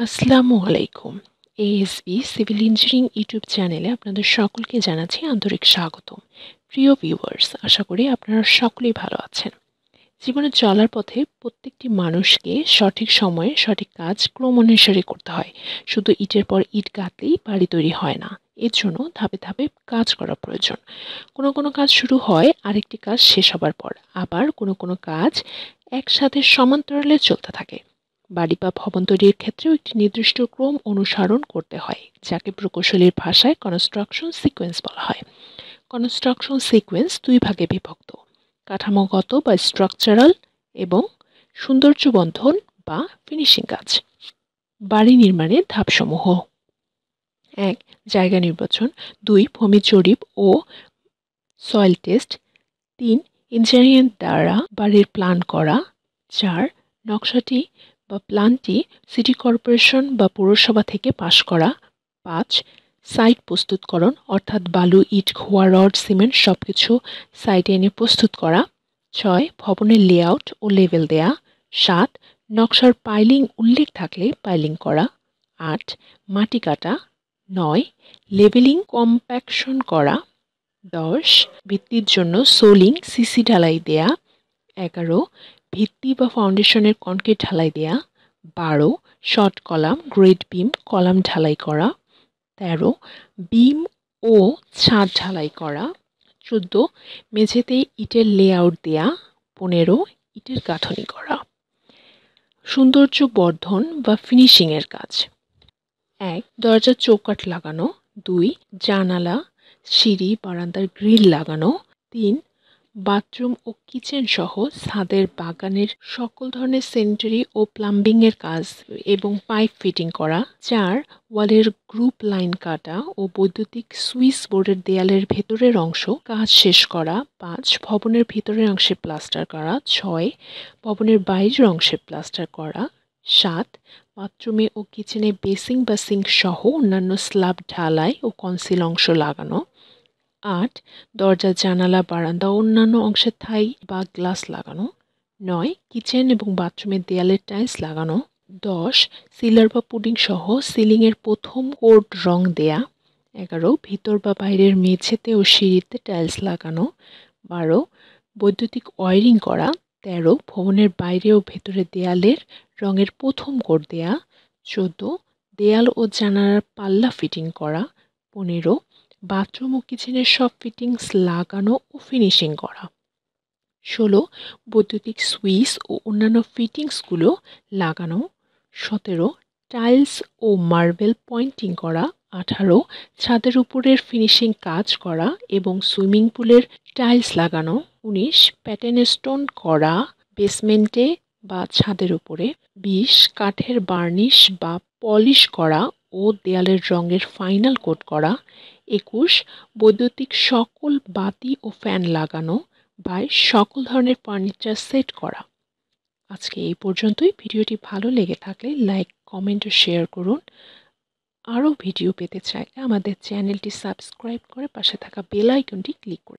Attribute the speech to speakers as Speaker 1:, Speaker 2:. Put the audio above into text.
Speaker 1: আসসালামু আলাইকুম। ASB civil engineering YouTube চ্যানেলে আপনাদের সকলকে জানাচ্ছি আন্তরিক স্বাগতম। প্রিয় ভিউয়ার্স, আশা করি আপনারা সকলেই ভালো আছেন। জীবনে চলার পথে প্রত্যেকটি মানুষকে সঠিক সময়ে সঠিক কাজ ক্রম অনুসারে করতে হয়। শুধু ইটের পর ইট গাঁথলেই বাড়ি তৈরি হয় না। এর জন্য ধাপে ধাপে কাজ করা প্রয়োজন। কোনো কাজ শুরু হয় আরেকটি কাজ শেষ হবার পর, আবার কোনো কাজ একসাথে সমান্তরালে চলতে থাকে। বাড়ি বা ভবন তৈরির ক্ষেত্রেও একটি নির্দিষ্ট ক্রম অনুসরণ করতে হয়, যাকে প্রকৌশলীর ভাষায় কনস্ট্রাকশন সিকোয়েন্স বলা হয়। কনস্ট্রাকশন সিকোয়েন্স দুই ভাগে বিভক্ত: কাঠামোগত বা স্ট্রাকচারাল এবং সৌন্দর্যবর্ধন বা ফিনিশিং কাজ। বাড়ি নির্মাণের ধাপসমূহ: 1. জায়গা নির্বাচন, 2. ভূমি জরিপ ও সয়েল টেস্ট, 3. ইঞ্জিনিয়ার দ্বারা বাড়ির প্ল্যান করা, 4. নকশাটি বা প্ল্যানটি সিটি কর্পোরেশন বা পৌরসভা থেকে পাস করা, 5. সাইট প্রস্তুতকরণ অর্থাৎ বালু, ইট, খোয়া, রড, সিমেন্ট সবকিছু সাইটে এনে প্রস্তুত করা, 6. ভবনের লেআউট ও লেভেল দেয়া, 7. নকশার পাইলিং উল্লেখ থাকলে পাইলিং করা, 8. মাটি কাটা, 9. লেভেলিং কম্প্যাকশন করা, 10. ভিত্তির জন্য সোলিং সিসি ঢালাই দেয়া, 11. ভিত্তি বা ফাউন্ডেশনের কনক্রিট ঢালাই দেয়া, 12. Short column, grade beam, column ঢালাই করা, 13. বিম ও ছাদ ঢালাই করা, 14. মেঝেতে ইটের লেআউট দেয়া, 15. ইটের গাঁথনি করা। সৌন্দর্য বর্ধন বা ফিনিশিংয়ের কাজ: 1. দরজার চৌকাঠ লাগানো, 2. জানালা, সিঁড়ি, বারান্দার গ্রিল লাগানো, 3. বাথরুম ও কিচেন সহ ছাদের বাগানের সকল ধরনের স্যানিটারি ও প্লাম্বিংয়ের কাজ এবং পাইপ ফিটিং করা, 4. ওয়ালের গ্রুপ লাইন কাটা ও বৈদ্যুতিক সুইচ বোর্ডের দেয়ালের ভেতরের অংশ কাজ শেষ করা, 5. ভবনের ভিতরের অংশে প্লাস্টার করা, 6. ভবনের বাইরের অংশে প্লাস্টার করা, 7. বাথরুমে ও কিচেনে বেসিং বা সিঙ্ক সহ অন্যান্য স্ল্যাব ঢালাই ও কনসিল অংশ লাগানো, 8. দরজা, জানালা, বারান্দা ও অন্যান্য অংশে থাই বা গ্লাস লাগানো, 9. কিচেন এবং বাথরুমের দেয়ালের টাইলস লাগানো, 10. সিলার বা পুডিং সহ সিলিংয়ের প্রথম কোট রং দেয়া, 11. ভিতর বা বাইরের মেঝেতে ও সিঁড়িতে টাইলস লাগানো, 12. বৈদ্যুতিক ওয়্যারিং করা, 13. ভবনের বাইরে ও ভেতরে দেয়ালের রঙের প্রথম কোট দেয়া, 14. দেয়াল ও জানালার পাল্লা ফিটিং করা, 15. বাথরুম ও কিচেনের সব ফিটিংস লাগানো ও ফিনিশিং করা, 16. বৈদ্যুতিক সুইচ ও অন্যান্য ফিটিংসগুলো লাগানো, 17. টাইলস ও মার্বেল পয়েন্টিং করা, 18. ছাদের উপরের ফিনিশিং কাজ করা এবং সুইমিং পুলের টাইলস লাগানো, 19. প্যাটার্ন স্টোন করা বেসমেন্টে বা ছাদের উপরে, 20. কাঠের বার্নিশ বা পলিশ করা ও দেয়ালের রঙের ফাইনাল কোট করা, 21. বৈদ্যুতিক সকল বাতি ও ফ্যান লাগানো, 22. সকল ধরনের ফার্নিচার সেট করা। আজকে এই পর্যন্তই। ভিডিওটি ভালো লেগে থাকলে লাইক, কমেন্ট ও শেয়ার করুন। আরও ভিডিও পেতে চাইলে আমাদের চ্যানেলটি সাবস্ক্রাইব করে পাশে থাকা বেল আইকনটি ক্লিক করুন।